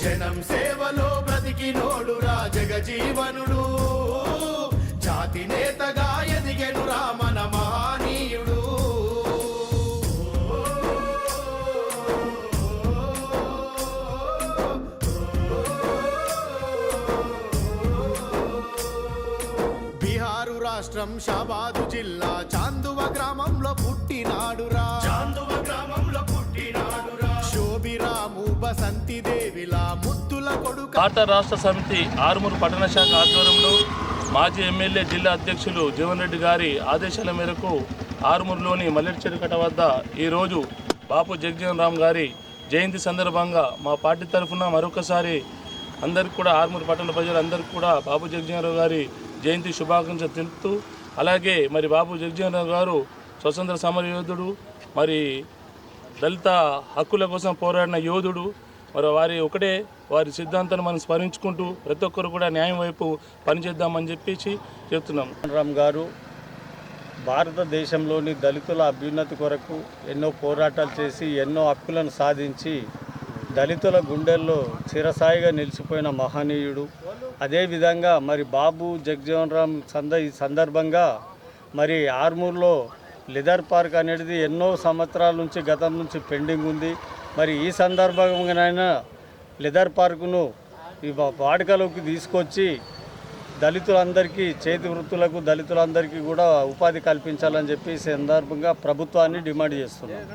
జనం సేవలో బ్రతికినోడురా జగజీవనుడు, జాతి నేతగా ఎదిగెనురా మన మహనీయుడు. బిహారు రాష్ట్రం షాబాదు జిల్లా చాందువ గ్రామంలో పుట్టినాడురా, చాందువ గ్రామంలో పుట్టినాడురా. శోభిరాము బసంతి దేవిలా ముద్దుల కొడుకు. భారత రాష్ట్ర సమితి ఆరుమూరు పట్టణ శాఖ ఆధ్వర్యంలో మాజీ ఎమ్మెల్యే జిల్లా అధ్యక్షులు జీవన్ రెడ్డి గారి ఆదేశాల మేరకు ఆరుమూరులోని మల్లెడ్చెరుకట వద్ద ఈరోజు బాపు జగ్జీవన్ రామ్ గారి జయంతి సందర్భంగా మా పార్టీ తరఫున మరొకసారి అందరికీ కూడా ఆరుమూరు పట్టణ ప్రజలందరికీ కూడా బాపు జగ్జీవన్ రామ్ గారి జయంతి శుభాకాంక్షలు తెలుపుతూ, అలాగే మరి బాపు జగ్జీవన్ రామ్ గారు స్వతంత్ర సమర యోధుడు, మరి దళిత హక్కుల కోసం పోరాడిన యోధుడు. మరి వారి సిద్ధాంతాన్ని మనం స్మరించుకుంటూ ప్రతి ఒక్కరు కూడా న్యాయం వైపు పనిచేద్దామని చెప్పేసి చెప్తున్నాం. రామ్ గారు భారతదేశంలోని దళితుల అభ్యున్నతి కొరకు ఎన్నో పోరాటాలు చేసి ఎన్నో హక్కులను సాధించి దళితుల గుండెల్లో చిరస్థాయిగా నిలిచిపోయిన మహనీయుడు. అదేవిధంగా మరి బాబు జగ్జీవన్ రామ్ ఈ సందర్భంగా మరి ఆర్మూర్లో లెదర్ పార్క్ అనేది ఎన్నో సంవత్సరాల నుంచి గతం నుంచి పెండింగ్ ఉంది. మరి ఈ సందర్భంగానైనా లెదర్ పార్కును ఈ వాడుకలోకి తీసుకొచ్చి దళితులందరికీ చేతి వృత్తులకు దళితులందరికీ కూడా ఉపాధి కల్పించాలని చెప్పి ఈ సందర్భంగా ప్రభుత్వాన్ని డిమాండ్ చేస్తున్నాం.